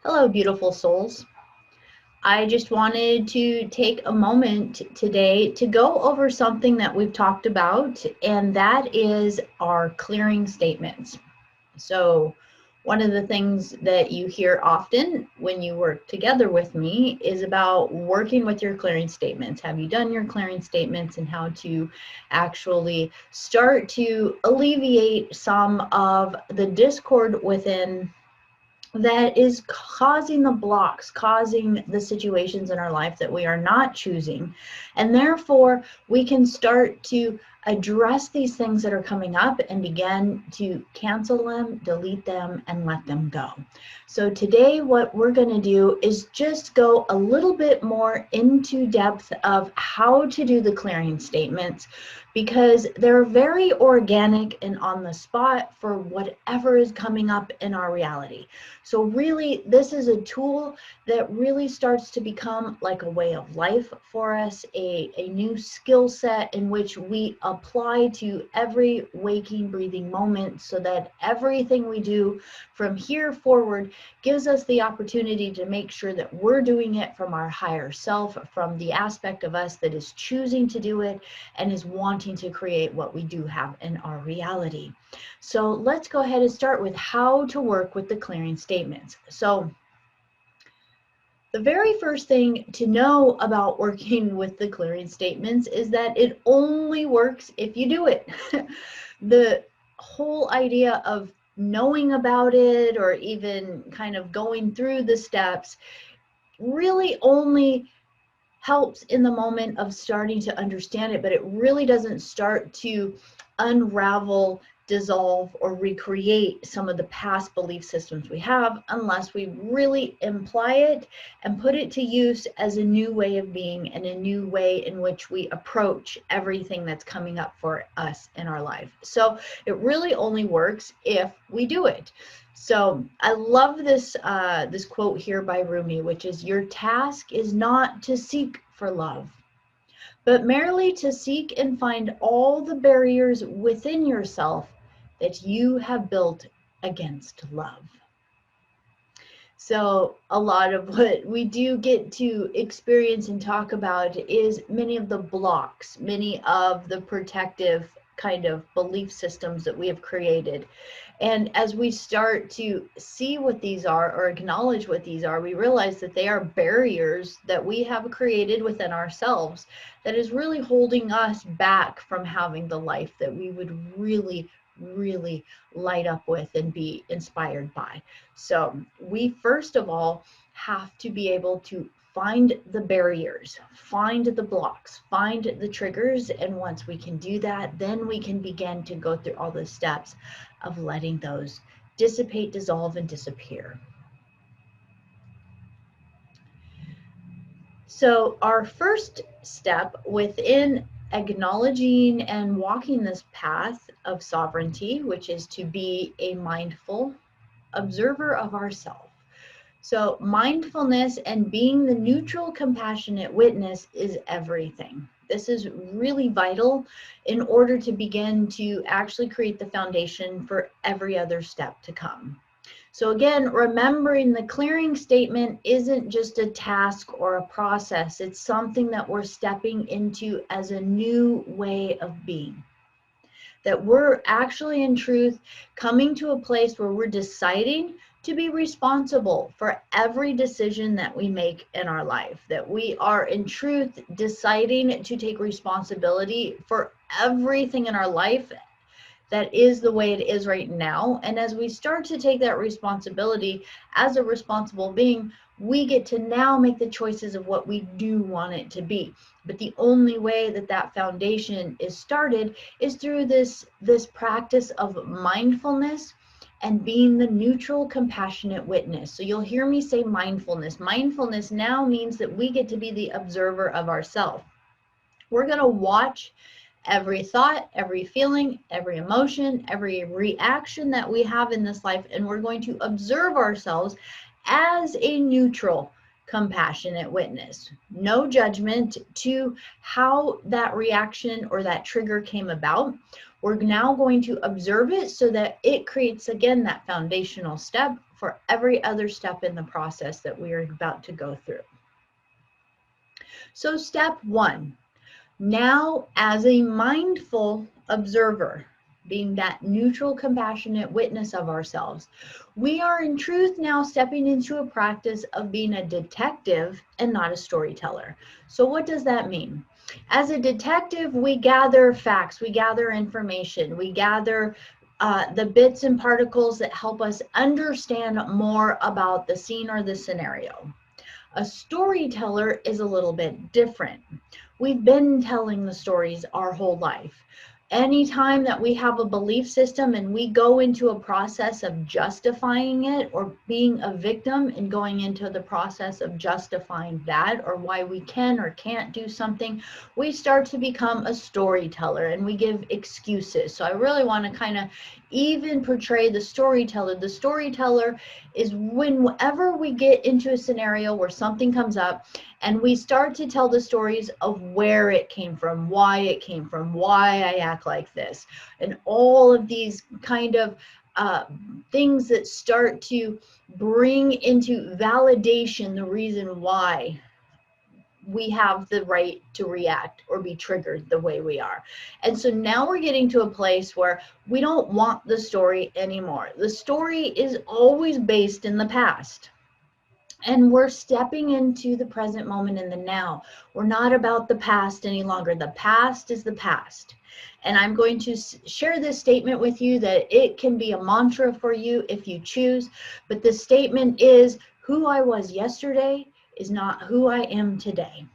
Hello, beautiful souls. I just wanted to take a moment today to go over something that we've talked about, and that is our clearing statements. So, one of the things that you hear often when you work together with me is about working with your clearing statements. Have you done your clearing statements and how to actually start to alleviate some of the discord within that is causing the blocks, causing the situations in our life that we are not choosing. And therefore, we can start to address these things that are coming up and begin to cancel them, delete them, and let them go. So today, what we're going to do is just go a little bit more into depth of how to do the clearing statements, because they're very organic and on the spot for whatever is coming up in our reality. So really, this is a tool that really starts to become like a way of life for us, a new skill set in which we apply to every waking, breathing moment, so that everything we do from here forward gives us the opportunity to make sure that we're doing it from our higher self, from the aspect of us that is choosing to do it and is wanting to create what we do have in our reality. So let's go ahead and start with how to work with the clearing statements. So the very first thing to know about working with the clearing statements is that it only works if you do it. The whole idea of knowing about it or even kind of going through the steps really only helps in the moment of starting to understand it, but it really doesn't start to unravel, dissolve, or recreate some of the past belief systems we have unless we really imply it and put it to use as a new way of being and a new way in which we approach everything that's coming up for us in our life. So it really only works if we do it. So I love this this quote here by Rumi, which is, "Your task is not to seek for love, but merely to seek and find all the barriers within yourself that you have built against love." So a lot of what we do get to experience and talk about is many of the blocks, many of the protective kind of belief systems that we have created. And as we start to see what these are or acknowledge what these are, we realize that they are barriers that we have created within ourselves that is really holding us back from having the life that we would really light up with and be inspired by. So we first of all have to be able to find the barriers, find the blocks, find the triggers. And once we can do that, then we can begin to go through all the steps of letting those dissipate, dissolve, and disappear. So our first step within acknowledging and walking this path of sovereignty, which is to be a mindful observer of ourselves. So mindfulness and being the neutral, compassionate witness is everything. This is really vital in order to begin to actually create the foundation for every other step to come. So again, remembering the clearing statement isn't just a task or a process. It's something that we're stepping into as a new way of being. That we're actually in truth coming to a place where we're deciding to be responsible for every decision that we make in our life. That we are in truth deciding to take responsibility for everything in our life that is the way it is right now. And as we start to take that responsibility as a responsible being, we get to now make the choices of what we do want it to be. But the only way that that foundation is started is through this practice of mindfulness and being the neutral, compassionate witness. So you'll hear me say mindfulness. Mindfulness now means that we get to be the observer of ourselves. We're going to watch every thought, every feeling, every emotion, every reaction that we have in this life, and we're going to observe ourselves as a neutral, compassionate witness. No judgment to how that reaction or that trigger came about. We're now going to observe it so that it creates, again, that foundational step for every other step in the process that we are about to go through. So step 1, now as a mindful observer, being that neutral, compassionate witness of ourselves, we are in truth now stepping into a practice of being a detective and not a storyteller. So what does that mean? As a detective, we gather facts, we gather information, we gather the bits and particles that help us understand more about the scene or the scenario. A storyteller is a little bit different. We've been telling the stories our whole life. Anytime that we have a belief system and we go into a process of justifying it, or being a victim and going into the process of justifying that, or why we can or can't do something, we start to become a storyteller and we give excuses. So I really want to kind of even portray the storyteller. The storyteller is whenever we get into a scenario where something comes up and we start to tell the stories of where it came from, why I act like this, and all of these kind of things that start to bring into validation the reason why we have the right to react or be triggered the way we are. And so now we're getting to a place where we don't want the story anymore. The story is always based in the past. And we're stepping into the present moment in the now. We're not about the past any longer. The past is the past. And I'm going to share this statement with you that it can be a mantra for you if you choose. But the statement is, who I was yesterday is not who I am today.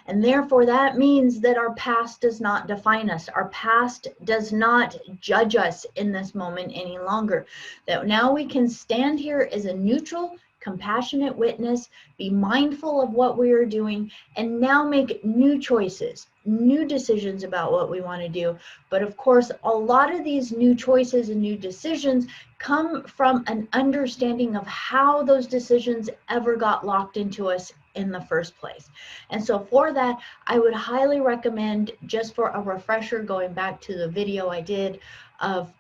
And therefore, that means that our past does not define us. Our past does not judge us in this moment any longer. That now we can stand here as a neutral, compassionate witness, be mindful of what we are doing, and now make new choices, new decisions about what we want to do. But of course, a lot of these new choices and new decisions come from an understanding of how those decisions ever got locked into us in the first place. And so for that, I would highly recommend, just for a refresher, going back to the video I did of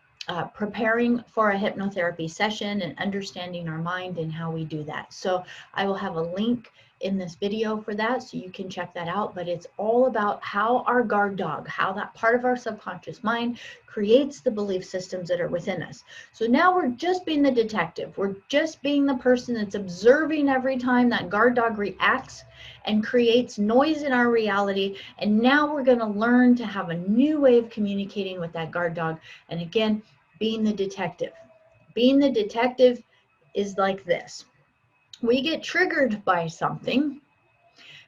preparing for a hypnotherapy session and understanding our mind and how we do that. So I will have a link in this video for that, so you can check that out. But it's all about how our guard dog, how that part of our subconscious mind creates the belief systems that are within us. So now we're just being the detective. We're just being the person that's observing every time that guard dog reacts and creates noise in our reality. And now we're going to learn to have a new way of communicating with that guard dog. And again, being the detective. Being the detective is like this. We get triggered by something.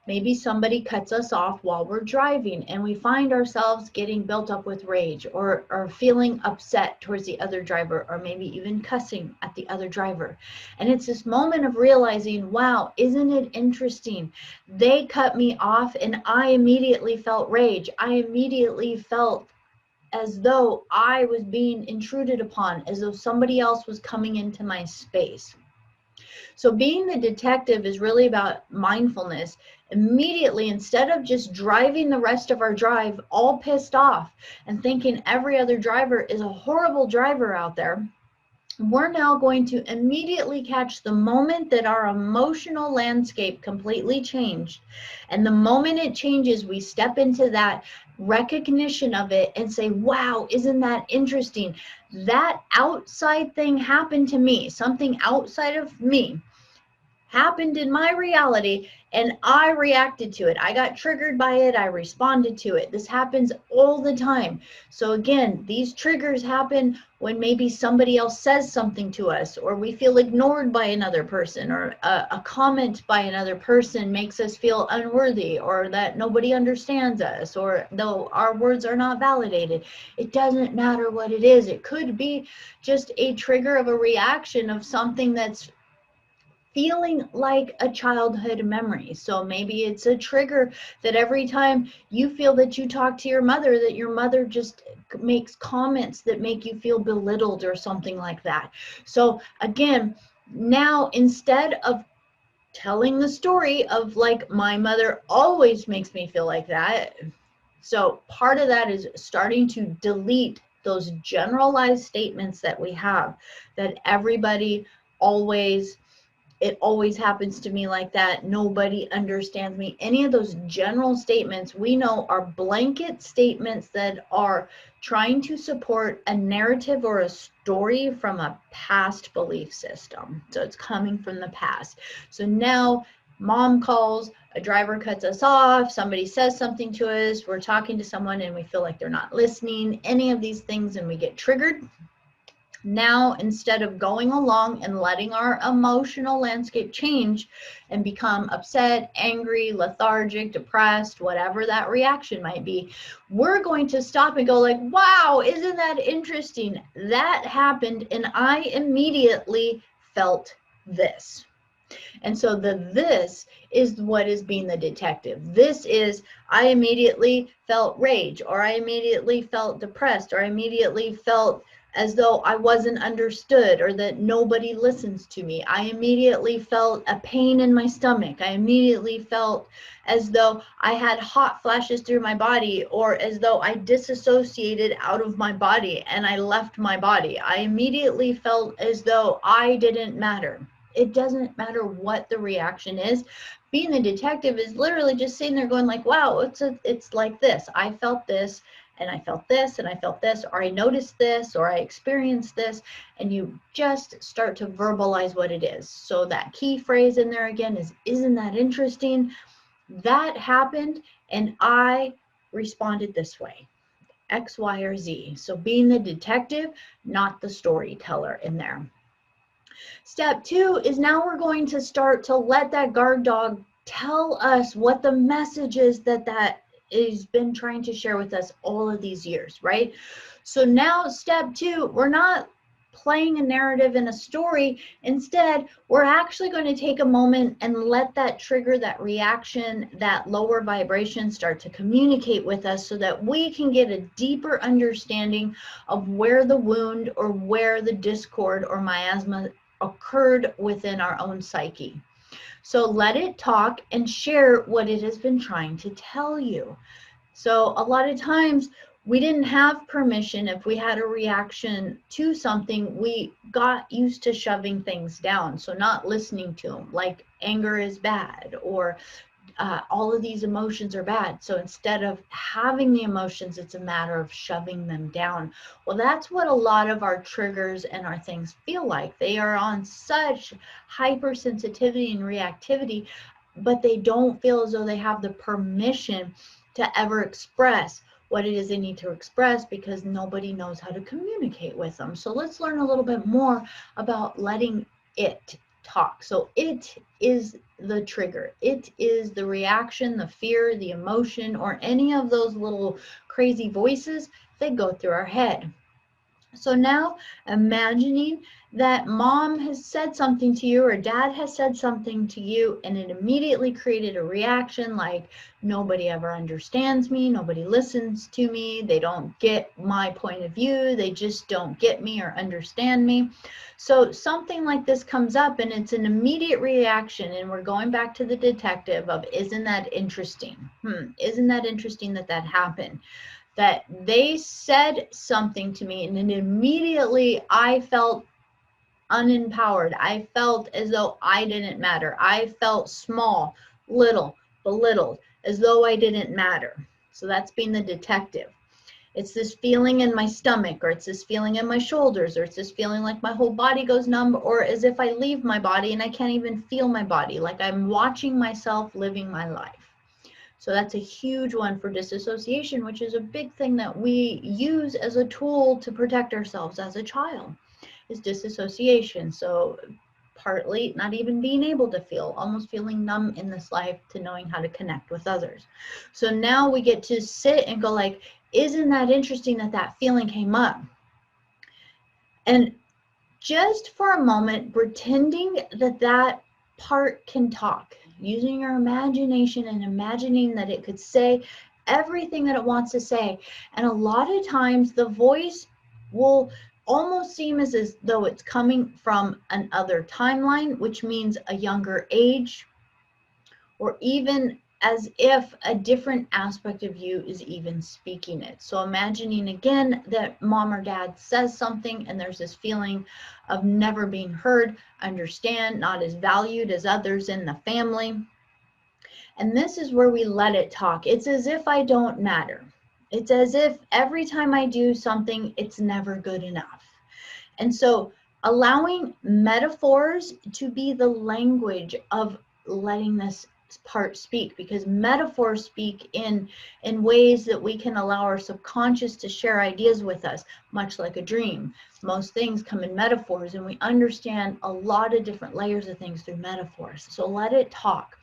Maybe somebody cuts us off while we're driving and we find ourselves getting built up with rage, or feeling upset towards the other driver, or maybe even cussing at the other driver. And it's this moment of realizing, wow, isn't it interesting? They cut me off and I immediately felt rage. I immediately felt as though I was being intruded upon, as though somebody else was coming into my space. So being the detective is really about mindfulness. Immediately, instead of just driving the rest of our drive all pissed off and thinking every other driver is a horrible driver out there, we're now going to immediately catch the moment that our emotional landscape completely changed. And the moment it changes, we step into that recognition of it and say, wow, isn't that interesting? That outside thing happened to me. Something outside of me happened in my reality, and I reacted to it. I got triggered by it. I responded to it. This happens all the time. So again, these triggers happen when maybe somebody else says something to us, or we feel ignored by another person, or a comment by another person makes us feel unworthy, or that nobody understands us, or though our words are not validated. It doesn't matter what it is. It could be just a trigger of a reaction of something that's feeling like a childhood memory. So maybe it's a trigger that every time you feel that you talk to your mother, that your mother just makes comments that make you feel belittled or something like that. So again, now instead of telling the story of like, my mother always makes me feel like that. So part of that is starting to delete those generalized statements that we have, that everybody always, it always happens to me like that, nobody understands me. Any of those general statements we know are blanket statements that are trying to support a narrative or a story from a past belief system. So it's coming from the past. So now mom calls, a driver cuts us off, somebody says something to us, we're talking to someone and we feel like they're not listening, any of these things, and we get triggered. Now, instead of going along and letting our emotional landscape change and become upset, angry, lethargic, depressed, whatever that reaction might be, we're going to stop and go like, wow, isn't that interesting? That happened and I immediately felt this. And so this is what is being the detective. This is, I immediately felt rage, or I immediately felt depressed, or I immediately felt as though I wasn't understood or that nobody listens to me. I immediately felt a pain in my stomach. I immediately felt as though I had hot flashes through my body, or as though I disassociated out of my body and I left my body. I immediately felt as though I didn't matter. It doesn't matter what the reaction is. Being the detective is literally just sitting there going like, wow, it's like this. I felt this, and I felt this, and I felt this, or I noticed this, or I experienced this, and you just start to verbalize what it is. So that key phrase in there again is, isn't that interesting? That happened, and I responded this way, X, Y, or Z. So being the detective, not the storyteller in there. Step 2 is now we're going to start to let that guard dog tell us what the message is that has been trying to share with us all of these years, right? So now step 2, we're not playing a narrative in a story. Instead, we're actually going to take a moment and let that trigger, that reaction, that lower vibration start to communicate with us so that we can get a deeper understanding of where the wound or where the discord or miasma occurred within our own psyche. So let it talk and share what it has been trying to tell you. So a lot of times we didn't have permission. If we had a reaction to something, we got used to shoving things down. So not listening to them, like anger is bad, or all of these emotions are bad. So instead of having the emotions, it's a matter of shoving them down. Well, that's what a lot of our triggers and our things feel like. They are on such hypersensitivity and reactivity, but they don't feel as though they have the permission to ever express what it is they need to express because nobody knows how to communicate with them. So let's learn a little bit more about letting it talk. So it is the trigger. It is the reaction, the fear, the emotion, or any of those little crazy voices that go through our head. So now imagining that mom has said something to you or dad has said something to you and it immediately created a reaction like nobody ever understands me, nobody listens to me, they don't get my point of view, they just don't get me or understand me. So something like this comes up and it's an immediate reaction, and we're going back to the detective of, isn't that interesting? Isn't that interesting that that happened? That they said something to me and then immediately I felt unempowered. I felt as though I didn't matter. I felt small, little, belittled, as though I didn't matter. So that's being the detective. It's this feeling in my stomach, or it's this feeling in my shoulders, or it's this feeling like my whole body goes numb, or as if I leave my body and I can't even feel my body, like I'm watching myself living my life. So that's a huge one for disassociation, which is a big thing that we use as a tool to protect ourselves as a child, is disassociation. So partly not even being able to feel, almost feeling numb in this life to knowing how to connect with others. So now we get to sit and go like, isn't that interesting that that feeling came up? And just for a moment, pretending that that part can talk, using your imagination and imagining that it could say everything that it wants to say. And a lot of times the voice will almost seem as though it's coming from another timeline, which means a younger age, or even as if a different aspect of you is even speaking it. So imagining again that mom or dad says something and there's this feeling of never being heard, understand, not as valued as others in the family. And this is where we let it talk. It's as if I don't matter. It's as if every time I do something, it's never good enough. And so allowing metaphors to be the language of letting this part speak, because metaphors speak in ways that we can allow our subconscious to share ideas with us, much like a dream. Most things come in metaphors, and we understand a lot of different layers of things through metaphors. So let it talk.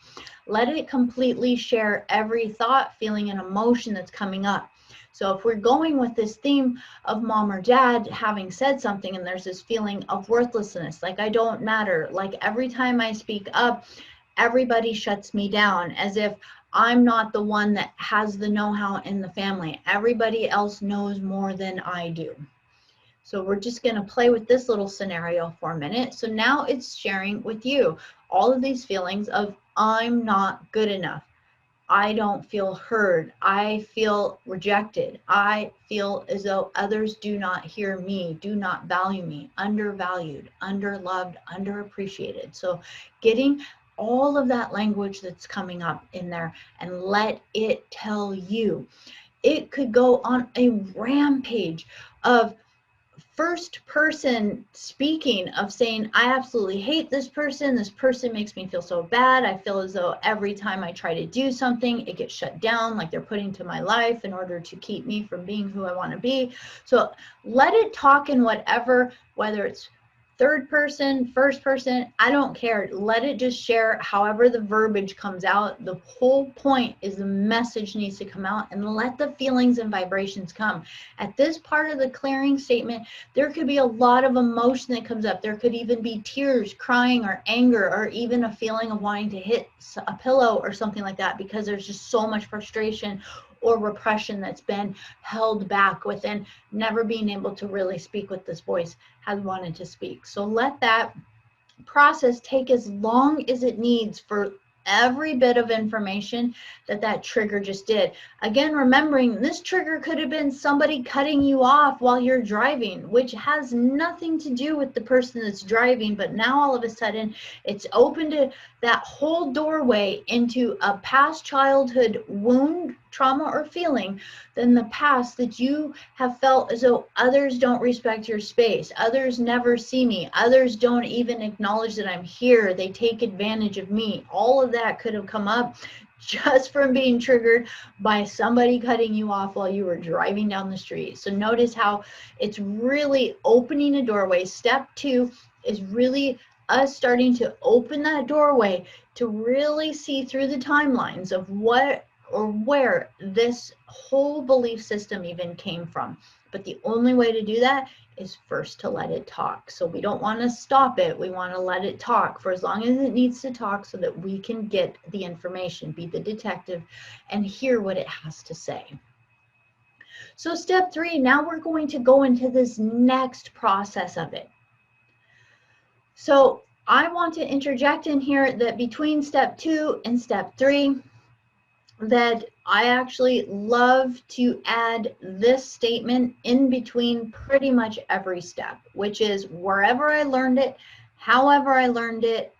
Let it completely share every thought, feeling, and emotion that's coming up. So if we're going with this theme of mom or dad having said something and there's this feeling of worthlessness, like I don't matter, like every time I speak up, everybody shuts me down, as if I'm not the one that has the know-how in the family. Everybody else knows more than I do. So we're just going to play with this little scenario for a minute. So now it's sharing with you all of these feelings of I'm not good enough. I don't feel heard. I feel rejected. I feel as though others do not hear me, do not value me, undervalued, underloved, underappreciated. So getting all of that language that's coming up in there and let it tell you. It could go on a rampage of first person speaking, of saying, I absolutely hate this person makes me feel so bad, I feel as though every time I try to do something it gets shut down, like they're putting to my life in order to keep me from being who I want to be. So let it talk in whatever, whether it's third person, first person, I don't care. Let it just share however the verbiage comes out. The whole point is the message needs to come out, and let the feelings and vibrations come. At this part of the clearing statement, there could be a lot of emotion that comes up. There could even be tears, crying, or anger, or even a feeling of wanting to hit a pillow or something like that, because there's just so much frustration or repression that's been held back within, never being able to really speak what this voice has wanted to speak. So let that process take as long as it needs for every bit of information that trigger just did. Again, remembering this trigger could have been somebody cutting you off while you're driving, which has nothing to do with the person that's driving, but now all of a sudden it's open to that whole doorway into a past childhood wound, trauma, or feeling than the past, that you have felt as though others don't respect your space, others never see me, others don't even acknowledge that I'm here, they take advantage of me. All of that could have come up just from being triggered by somebody cutting you off while you were driving down the street. So notice how it's really opening a doorway. Step 2 is really us starting to open that doorway to really see through the timelines of what or where this whole belief system even came from. But the only way to do that is first to let it talk. So we don't want to stop it. We want to let it talk for as long as it needs to talk, so that we can get the information, be the detective, and hear what it has to say. So step 3, now we're going to go into this next process of it. So I want to interject in here that between step 2 and step 3, that I actually love to add this statement in between pretty much every step, which is wherever I learned it, however I learned it,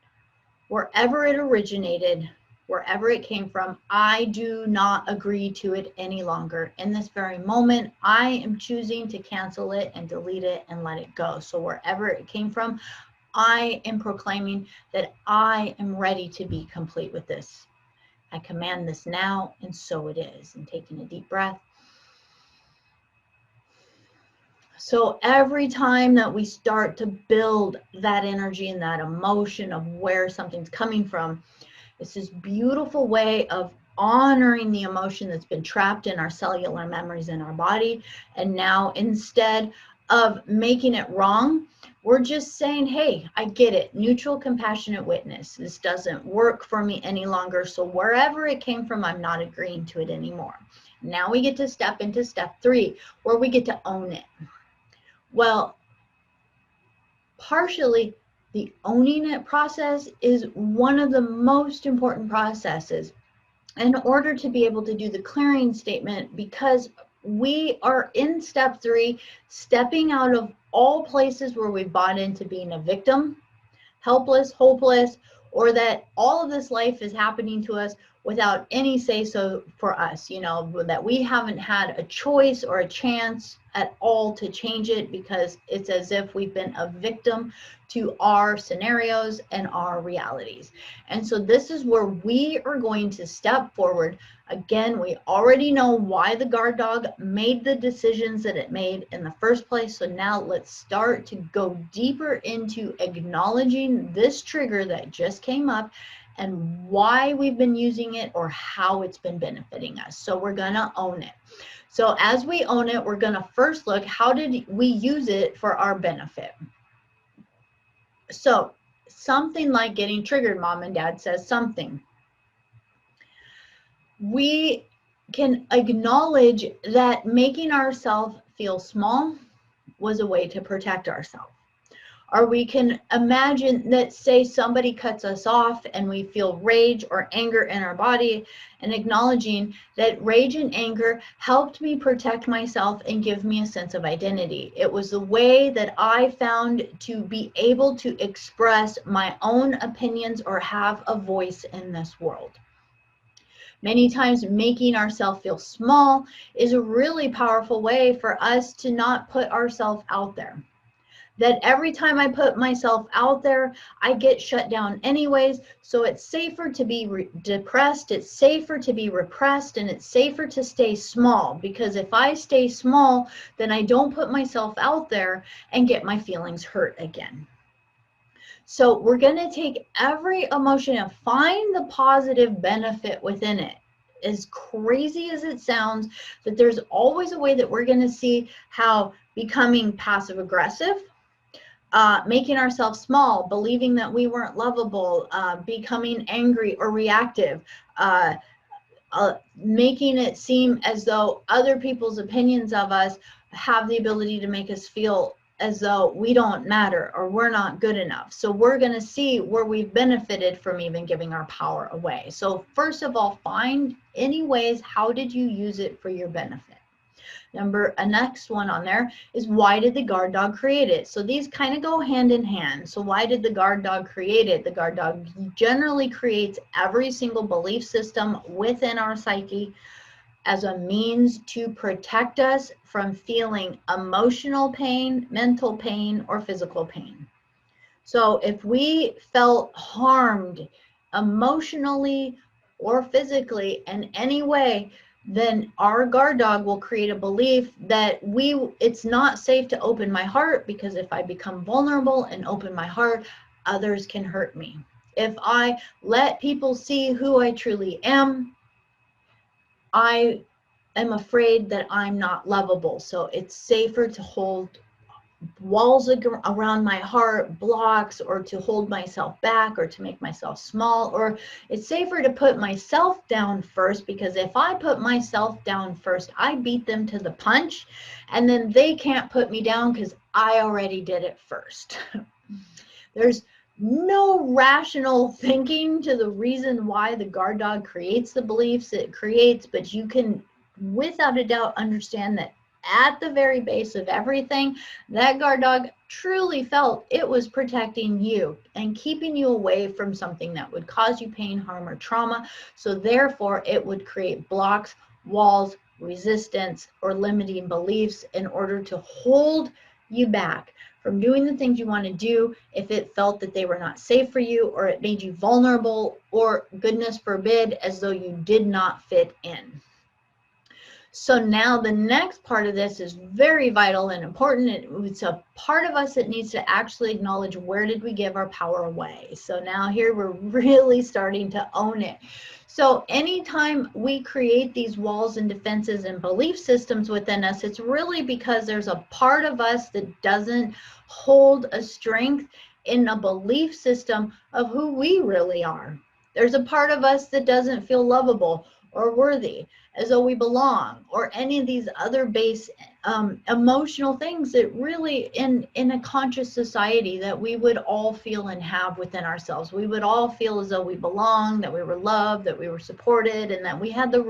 wherever it originated, wherever it came from, I do not agree to it any longer. In this very moment, I am choosing to cancel it and delete it and let it go. So wherever it came from, I am proclaiming that I am ready to be complete with this. I command this now, and so it is. And taking a deep breath. So every time that we start to build that energy and that emotion of where something's coming from, it's this beautiful way of honoring the emotion that's been trapped in our cellular memories in our body. And now, instead of making it wrong, we're just saying, hey, I get it. Neutral, compassionate witness. This doesn't work for me any longer. So wherever it came from, I'm not agreeing to it anymore. Now we get to step into step 3, where we get to own it. Well, partially, the owning it process is one of the most important processes, in order to be able to do the clearing statement, because we are in step 3, stepping out of all places where we bought into being a victim, helpless, hopeless, or that all of this life is happening to us without any say-so for us, you know, that we haven't had a choice or a chance at all to change it, because it's as if we've been a victim to our scenarios and our realities. And so this is where we are going to step forward. Again, we already know why the guard dog made the decisions that it made in the first place. So now let's start to go deeper into acknowledging this trigger that just came up and why we've been using it or how it's been benefiting us. So we're going to own it. So as we own it, we're going to first look, how did we use it for our benefit? So something like getting triggered, mom and dad says something. We can acknowledge that making ourselves feel small was a way to protect ourselves. Or we can imagine that, say, somebody cuts us off and we feel rage or anger in our body, and acknowledging that rage and anger helped me protect myself and give me a sense of identity. It was the way that I found to be able to express my own opinions or have a voice in this world. Many times making ourselves feel small is a really powerful way for us to not put ourselves out there. That every time I put myself out there, I get shut down anyways. So it's safer to be depressed, it's safer to be repressed, and it's safer to stay small. Because if I stay small, then I don't put myself out there and get my feelings hurt again. So we're going to take every emotion and find the positive benefit within it. As crazy as it sounds, that there's always a way that we're going to see how becoming passive aggressive, making ourselves small, believing that we weren't lovable, becoming angry or reactive, making it seem as though other people's opinions of us have the ability to make us feel as though we don't matter or we're not good enough. So we're going to see where we've benefited from even giving our power away. So first of all, find any ways, how did you use it for your benefit? A next one on there is, why did the guard dog create it? So these kind of go hand in hand. So why did the guard dog create it? The guard dog generally creates every single belief system within our psyche as a means to protect us from feeling emotional pain, mental pain, or physical pain. So if we felt harmed emotionally or physically in any way, then our guard dog will create a belief that it's not safe to open my heart, because if I become vulnerable and open my heart, others can hurt me. If I let people see who I truly am, I am afraid that I'm not lovable. So it's safer to hold walls around my heart, blocks, or to hold myself back, or to make myself small. Or it's safer to put myself down first, because if I put myself down first, I beat them to the punch, and then they can't put me down because I already did it first. There's no rational thinking to the reason why the guard dog creates the beliefs it creates, but you can without a doubt understand that at the very base of everything, that guard dog truly felt it was protecting you and keeping you away from something that would cause you pain, harm, or trauma. So therefore, it would create blocks, walls, resistance, or limiting beliefs in order to hold you back from doing the things you want to do if it felt that they were not safe for you, or it made you vulnerable, or goodness forbid, as though you did not fit in. So now the next part of this is very vital and important. It's a part of us that needs to actually acknowledge, where did we give our power away? So now here we're really starting to own it. So anytime we create these walls and defenses and belief systems within us, it's really because there's a part of us that doesn't hold a strength in a belief system of who we really are. There's a part of us that doesn't feel lovable, or worthy, as though we belong, or any of these other base emotional things that really in a conscious society that we would all feel and have within ourselves. We would all feel as though we belong, that we were loved, that we were supported, and that we had the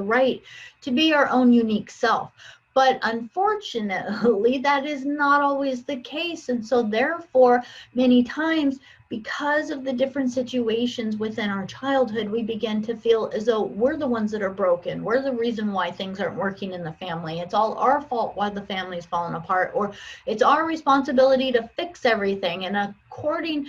right to be our own unique self. But unfortunately, that is not always the case. And so therefore, many times, because of the different situations within our childhood, we begin to feel as though we're the ones that are broken. We're the reason why things aren't working in the family. It's all our fault why the family's fallen apart, or it's our responsibility to fix everything. And according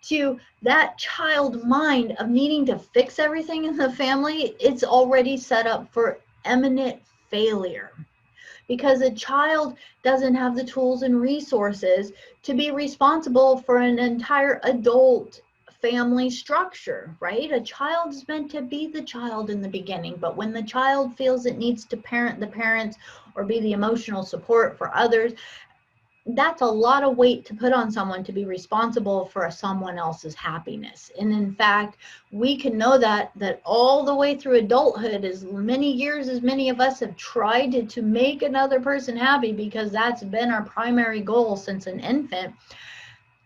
to that child mind of needing to fix everything in the family, it's already set up for imminent failure. Because a child doesn't have the tools and resources to be responsible for an entire adult family structure, right? A child is meant to be the child in the beginning, but when the child feels it needs to parent the parents or be the emotional support for others, that's a lot of weight to put on someone to be responsible for someone else's happiness. And in fact, we can know that all the way through adulthood, as many years as many of us have tried to make another person happy, because that's been our primary goal since an infant,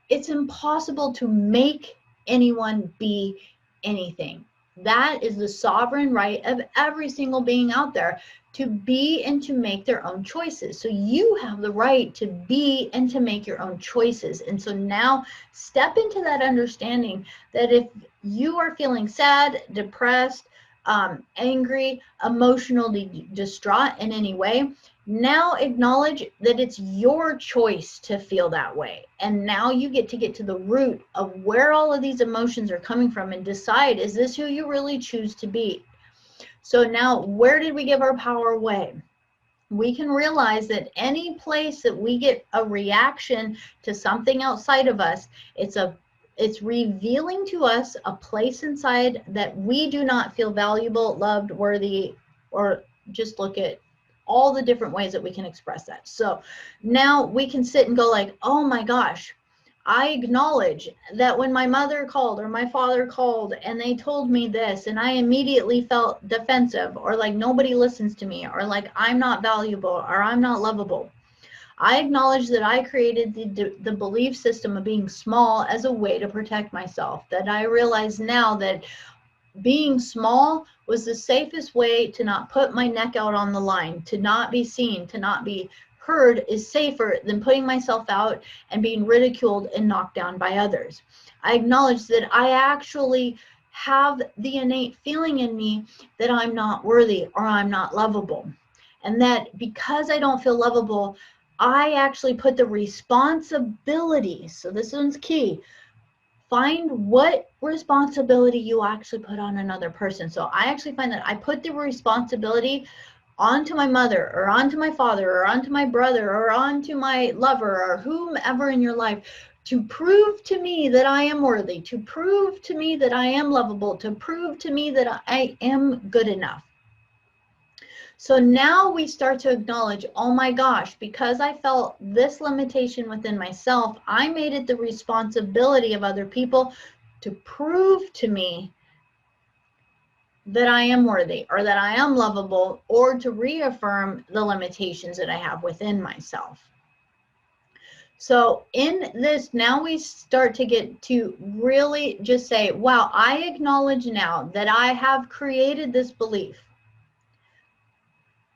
it's impossible to make anyone be anything. That is the sovereign right of every single being out there, to be and to make their own choices. So you have the right to be and to make your own choices. And so now step into that understanding that if you are feeling sad, depressed, angry, emotionally distraught in any way, now acknowledge that it's your choice to feel that way. And now you get to the root of where all of these emotions are coming from and decide, is this who you really choose to be? So now, where did we give our power away? We can realize that any place that we get a reaction to something outside of us, it's revealing to us a place inside that we do not feel valuable, loved, worthy, or just look at all the different ways that we can express that. So now we can sit and go like, oh my gosh, I acknowledge that when my mother called or my father called and they told me this, and I immediately felt defensive, or like nobody listens to me, or like I'm not valuable, or I'm not lovable. I acknowledge that I created the belief system of being small as a way to protect myself. That I realize now that being small was the safest way to not put my neck out on the line, to not be seen, to not be heard, is safer than putting myself out and being ridiculed and knocked down by others. I acknowledge that I actually have the innate feeling in me that I'm not worthy or I'm not lovable. And that because I don't feel lovable, I actually put the responsibility, so this one's key, find what responsibility you actually put on another person. So I actually find that I put the responsibility onto my mother, or onto my father, or onto my brother, or onto my lover, or whomever in your life, to prove to me that I am worthy, to prove to me that I am lovable, to prove to me that I am good enough. So now we start to acknowledge, oh my gosh, because I felt this limitation within myself, I made it the responsibility of other people to prove to me that I am worthy, or that I am lovable, or to reaffirm the limitations that I have within myself. So in this, now we start to get to really just say, wow, I acknowledge now that I have created this belief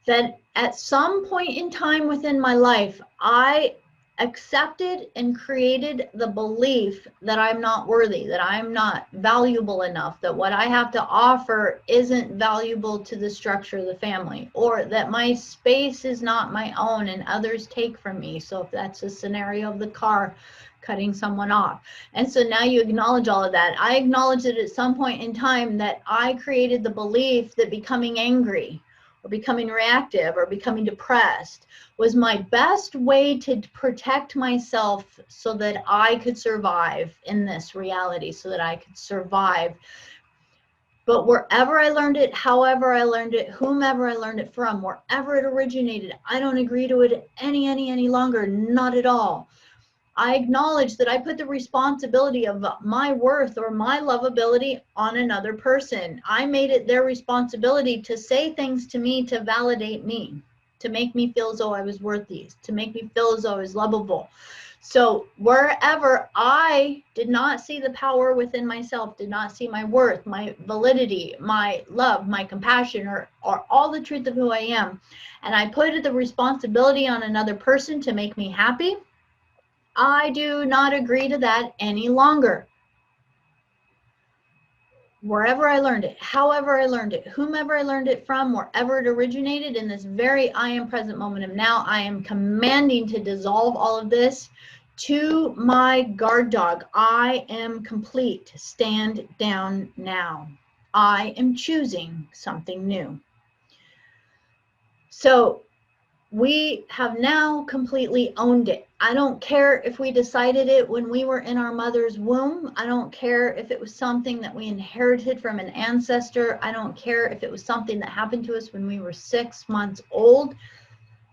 that at some point in time within my life, I accepted and created the belief that I'm not worthy, that I'm not valuable enough, that what I have to offer isn't valuable to the structure of the family, or that my space is not my own and others take from me. So if that's a scenario of the car cutting someone off. And so now you acknowledge all of that. I acknowledge that at some point in time that I created the belief that becoming angry, or becoming reactive, or becoming depressed was my best way to protect myself so that I could survive in this reality, so that I could survive. But wherever I learned it, however I learned it, whomever I learned it from, wherever it originated, I don't agree to it any longer, not at all. I acknowledge that I put the responsibility of my worth or my lovability on another person. I made it their responsibility to say things to me to validate me, to make me feel as though I was worthy, to make me feel as though I was lovable. So wherever I did not see the power within myself, did not see my worth, my validity, my love, my compassion, or all the truth of who I am, and I put the responsibility on another person to make me happy, I do not agree to that any longer. Wherever I learned it, however I learned it, whomever I learned it from, wherever it originated, in this very I am present moment of now, I am commanding to dissolve all of this to my guard dog. I am complete. Stand down now. I am choosing something new. So we have now completely owned it. I don't care if we decided it when we were in our mother's womb. I don't care if it was something that we inherited from an ancestor. I don't care if it was something that happened to us when we were 6 months old.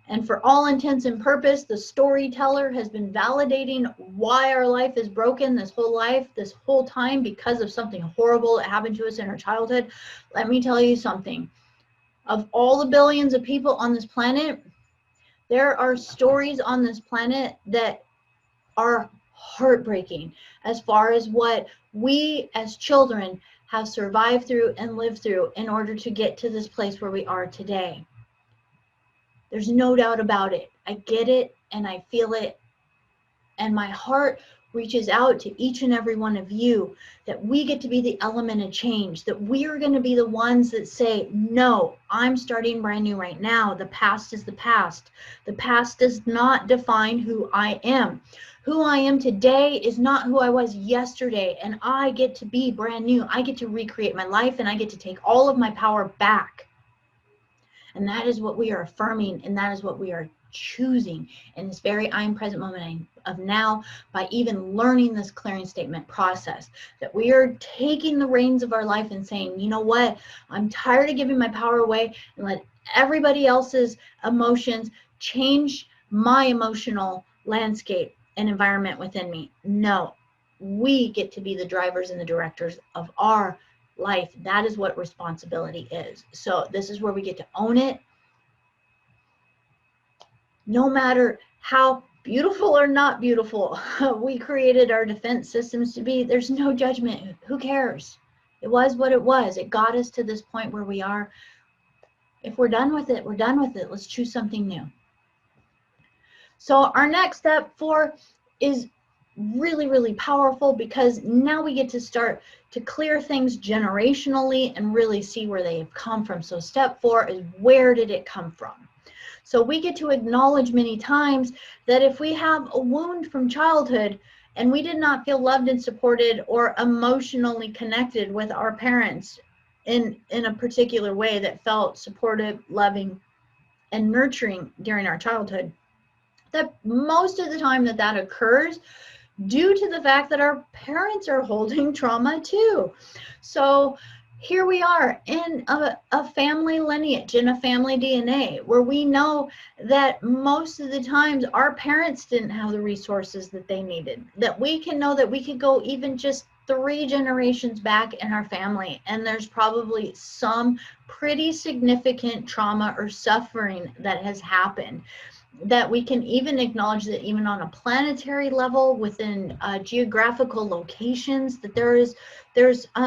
And for all intents and purpose, the storyteller has been validating why our life is broken this whole time, because of something horrible that happened to us in our childhood. Let me tell you something. Of all the billions of people on this planet, there are stories on this planet that are heartbreaking as far as what we as children have survived through and lived through in order to get to this place where we are today. There's no doubt about it. I get it and I feel it. And my heart reaches out to each and every one of you, that we get to be the element of change, that we are going to be the ones that say, no, I'm starting brand new right now. The past is the past. The past does not define who I am. Who I am today is not who I was yesterday, and I get to be brand new. I get to recreate my life, and I get to take all of my power back. And that is what we are affirming, and that is what we are choosing in this very I am present moment of now, by even learning this clearing statement process, that we are taking the reins of our life and saying, you know what, I'm tired of giving my power away and let everybody else's emotions change my emotional landscape and environment within me. No, we get to be the drivers and the directors of our life. That is what responsibility is. So this is where we get to own it. No matter how beautiful or not beautiful we created our defense systems to be, there's no judgment. Who cares? It was what it was. It got us to this point where we are. If we're done with it, we're done with it. Let's choose something new. So our next step 4 is really, really powerful, because now we get to start to clear things generationally and really see where they have come from. So step 4 is, where did it come from? So we get to acknowledge many times that if we have a wound from childhood and we did not feel loved and supported or emotionally connected with our parents in a particular way that felt supportive, loving, and nurturing during our childhood, that most of the time that occurs due to the fact that our parents are holding trauma too. So here we are in a family lineage, in a family DNA, where we know that most of the times our parents didn't have the resources that they needed, that we can know that we could go even just 3 generations back in our family, and there's probably some pretty significant trauma or suffering that has happened, that we can even acknowledge that even on a planetary level, within geographical locations, that there's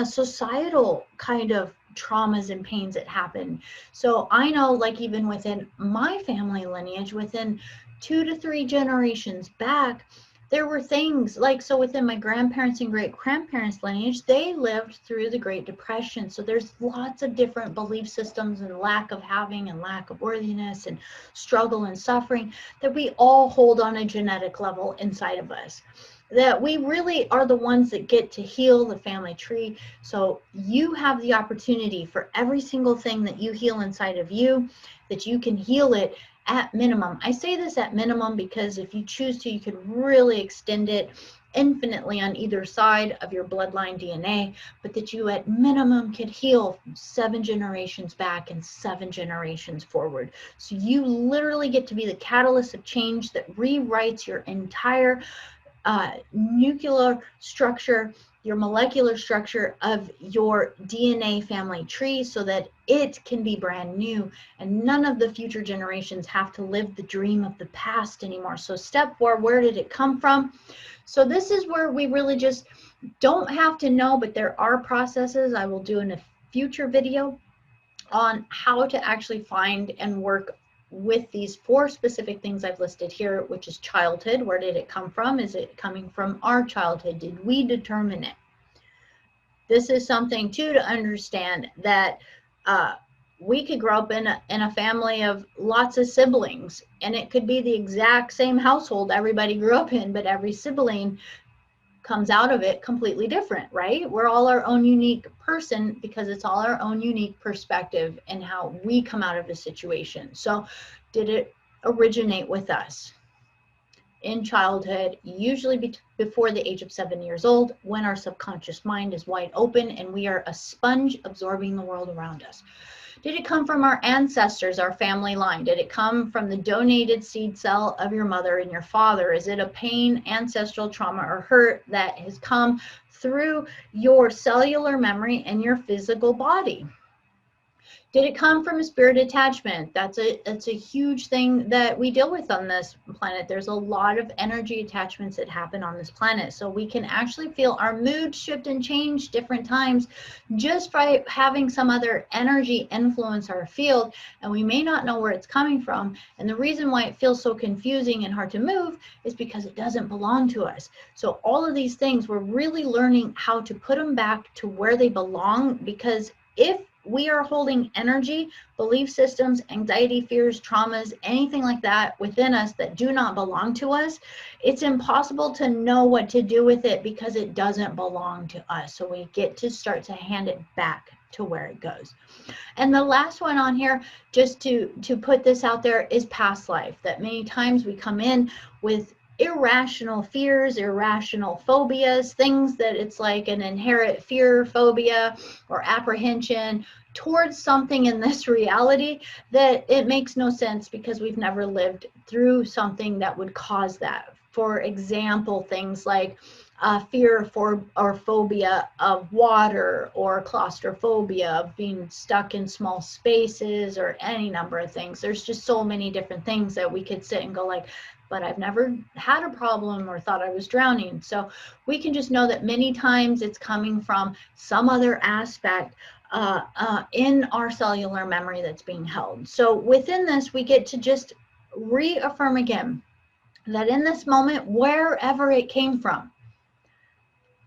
societal kind of traumas and pains that happen. So I know, like, even within my family lineage, within 2 to 3 generations back, there were things like, so within my grandparents and great grandparents lineage, they lived through the Great Depression. So there's lots of different belief systems and lack of having and lack of worthiness and struggle and suffering that we all hold on a genetic level inside of us, that we really are the ones that get to heal the family tree. So you have the opportunity for every single thing that you heal inside of you, that you can heal it at minimum. I say this at minimum because if you choose to, you could really extend it infinitely on either side of your bloodline DNA, but that you at minimum could heal from 7 generations back and 7 generations forward. So you literally get to be the catalyst of change that rewrites your entire nuclear structure, your molecular structure of your DNA family tree so that it can be brand new and none of the future generations have to live the dream of the past anymore. So step 4, where did it come from? So this is where we really just don't have to know, but there are processes I will do in a future video on how to actually find and work with these 4 specific things I've listed here, which is childhood. Where did it come from? Is it coming from our childhood? Did we determine it? This is something too to understand that we could grow up in a family of lots of siblings, and it could be the exact same household everybody grew up in, but every sibling comes out of it completely different, right? We're all our own unique person because it's all our own unique perspective and how we come out of the situation. So did it originate with us in childhood, usually before the age of 7 years old, when our subconscious mind is wide open and we are a sponge absorbing the world around us? Did it come from our ancestors, our family line? Did it come from the donated seed cell of your mother and your father? Is it a pain, ancestral trauma, or hurt that has come through your cellular memory and your physical body? Did it come from a spirit attachment? That's a huge thing that we deal with on this planet. There's a lot of energy attachments that happen on this planet. So we can actually feel our mood shift and change different times just by having some other energy influence our field. And we may not know where it's coming from. And the reason why it feels so confusing and hard to move is because it doesn't belong to us. So all of these things, we're really learning how to put them back to where they belong, because if we are holding energy, belief systems, anxiety, fears, traumas, anything like that within us that do not belong to us, it's impossible to know what to do with it because it doesn't belong to us. So we get to start to hand it back to where it goes. And the last one on here, just to put this out there, is past life. That many times we come in with irrational fears, irrational phobias, things that it's like an inherent fear, phobia, or apprehension towards something in this reality that it makes no sense because we've never lived through something that would cause that. For example, things like fear for or phobia of water, or claustrophobia of being stuck in small spaces, or any number of things. There's just so many different things that we could sit and go like, but I've never had a problem or thought I was drowning. So we can just know that many times it's coming from some other aspect in our cellular memory that's being held. So within this, we get to just reaffirm again that in this moment, wherever it came from,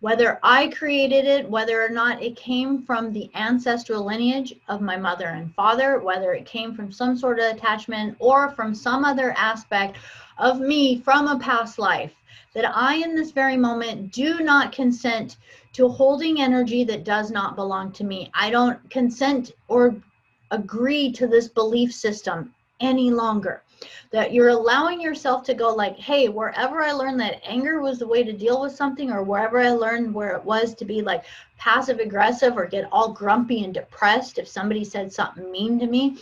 whether I created it, whether or not it came from the ancestral lineage of my mother and father, whether it came from some sort of attachment or from some other aspect of me from a past life, that I in this very moment do not consent to holding energy that does not belong to me. I don't consent or agree to this belief system any longer. That you're allowing yourself to go like, hey, wherever I learned that anger was the way to deal with something, or wherever I learned where it was to be like passive aggressive or get all grumpy and depressed if somebody said something mean to me,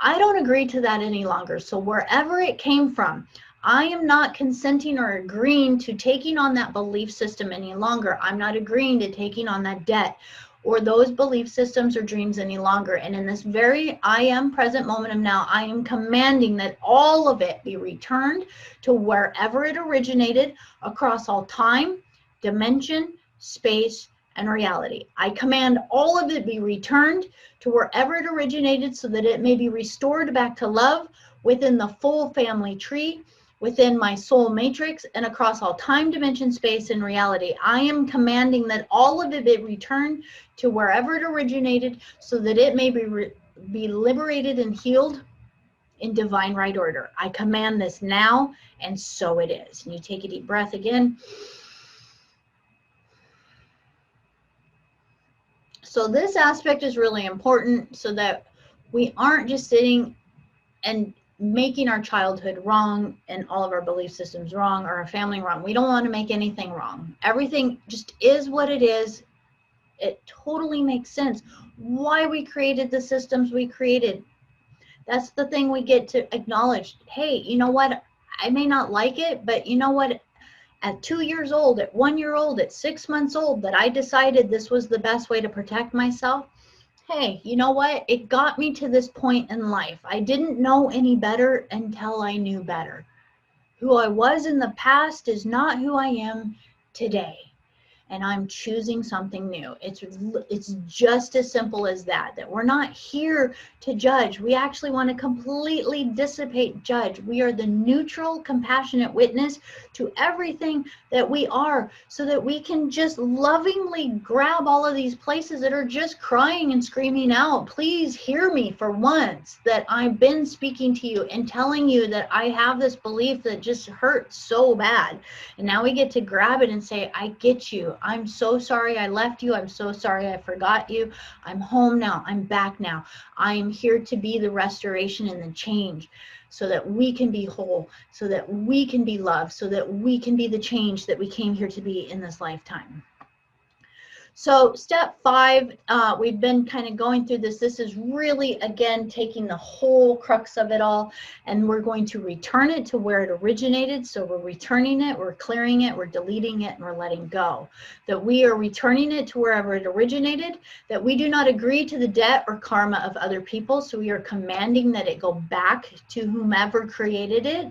I don't agree to that any longer. So wherever it came from, I am not consenting or agreeing to taking on that belief system any longer. I'm not agreeing to taking on that debt or those belief systems or dreams any longer. And in this very I am present moment of now, I am commanding that all of it be returned to wherever it originated across all time, dimension, space, and reality. I command all of it be returned to wherever it originated so that it may be restored back to love within the full family tree, within my soul matrix, and across all time, dimension, space, and reality. I am commanding that all of it be returned to wherever it originated so that it may be liberated and healed in divine right order. I command this now, and so it is. And you take a deep breath again. So this aspect is really important so that we aren't just sitting and making our childhood wrong and all of our belief systems wrong, or our family wrong. We don't want to make anything wrong. Everything just is what it is. It totally makes sense why we created the systems we created. That's the thing we get to acknowledge. Hey, you know what? I may not like it, but you know what? at 2 years old, at 1 year old, at 6 months old, that I decided this was the best way to protect myself, hey, you know what? It got me to this point in life. I didn't know any better until I knew better. Who I was in the past is not who I am today. And I'm choosing something new. It's just as simple as that, that we're not here to judge. We actually want to completely dissipate judge. We are the neutral, compassionate witness to everything that we are, so that we can just lovingly grab all of these places that are just crying and screaming out, please hear me for once, that I've been speaking to you and telling you that I have this belief that just hurts so bad. And now we get to grab it and say, I get you. I'm so sorry I left you. I'm so sorry I forgot you. I'm home now. I'm back now. I am here to be the restoration and the change, so that we can be whole, so that we can be loved, so that we can be the change that we came here to be in this lifetime. So step 5, we've been kind of going through this. This is really, again, taking the whole crux of it all, and we're going to return it to where it originated. So we're returning it, we're clearing it, we're deleting it, and we're letting go. That we are returning it to wherever it originated, that we do not agree to the debt or karma of other people. So we are commanding that it go back to whomever created it,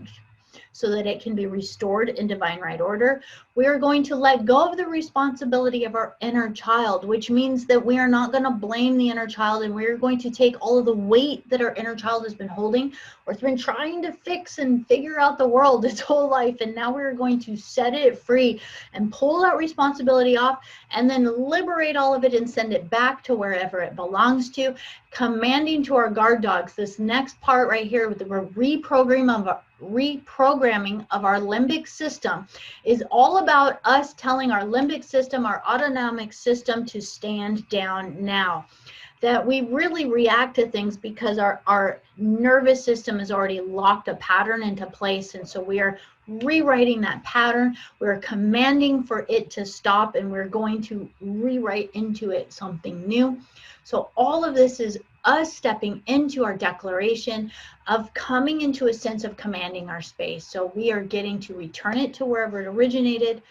so that it can be restored in divine right order. We are going to let go of the responsibility of our inner child, which means that we are not going to blame the inner child, and we're going to take all of the weight that our inner child has been holding, or it's been trying to fix and figure out the world its whole life, and now we're going to set it free and pull that responsibility off, and then liberate all of it and send it back to wherever it belongs to, commanding to our guard dogs. This next part right here with the reprogramming of our limbic system is all about us telling our limbic system, our autonomic system, to stand down now. That we really react to things because our nervous system has already locked a pattern into place, and so we are rewriting that pattern. We're commanding for it to stop, and we're going to rewrite into it something new. So all of this is us stepping into our declaration of coming into a sense of commanding our space. So we are getting to return it to wherever it originated,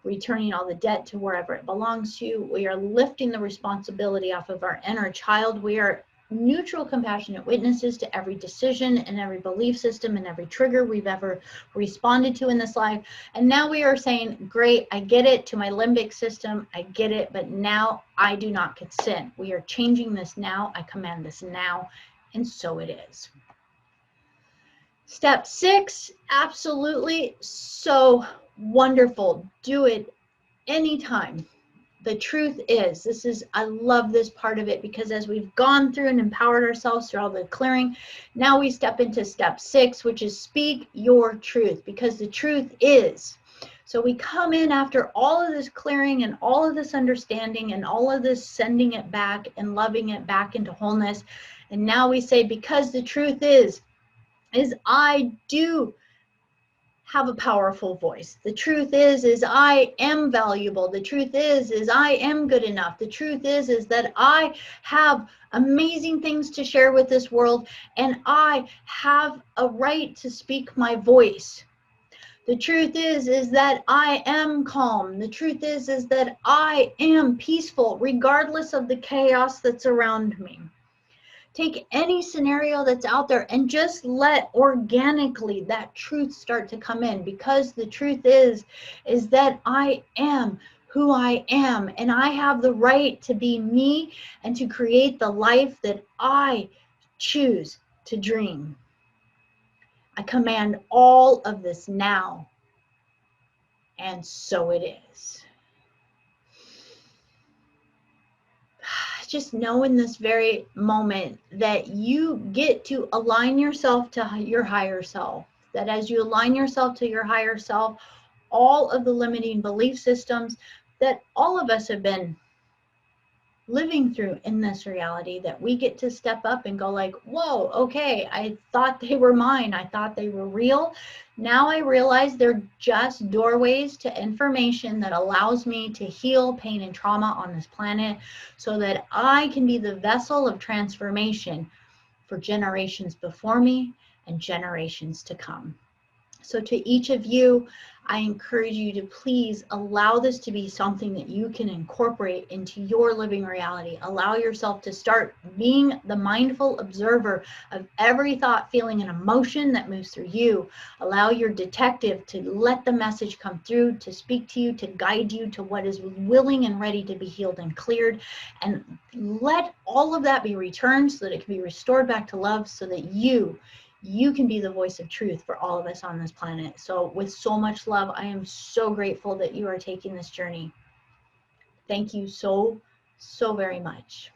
returning all the debt to wherever it belongs to. We are lifting the responsibility off of our inner child. We are neutral, compassionate witnesses to every decision and every belief system and every trigger we've ever responded to in this life. And now we are saying, great, I get it, to my limbic system, I get it, but now I do not consent. We are changing this now. I command this now, and so it is. Step 6, absolutely so wonderful. Do it anytime. The truth is, I love this part of it, because as we've gone through and empowered ourselves through all the clearing, now we step into step 6, which is speak your truth, because the truth is. So we come in after all of this clearing and all of this understanding and all of this sending it back and loving it back into wholeness. And now we say, because the truth is I do have a powerful voice. The truth is I am valuable. The truth is I am good enough. The truth is that I have amazing things to share with this world, and I have a right to speak my voice. The truth is that I am calm. The truth is that I am peaceful, regardless of the chaos that's around me. Take any scenario that's out there and just let organically that truth start to come in, because the truth is that I am who I am, and I have the right to be me and to create the life that I choose to dream. I command all of this now, and so it is. Just know in this very moment that you get to align yourself to your higher self. That as you align yourself to your higher self, all of the limiting belief systems that all of us have been living through in this reality, that we get to step up and go like, whoa, okay, I thought they were mine. I thought they were real. Now I realize they're just doorways to information that allows me to heal pain and trauma on this planet, so that I can be the vessel of transformation for generations before me and generations to come. So to each of you, I encourage you to please allow this to be something that you can incorporate into your living reality. Allow yourself to start being the mindful observer of every thought, feeling, and emotion that moves through you. Allow your detective to let the message come through, to speak to you, to guide you to what is willing and ready to be healed and cleared. And let all of that be returned so that it can be restored back to love, so that you can be the voice of truth for all of us on this planet. So with so much love, I am so grateful that you are taking this journey. Thank you so, so very much.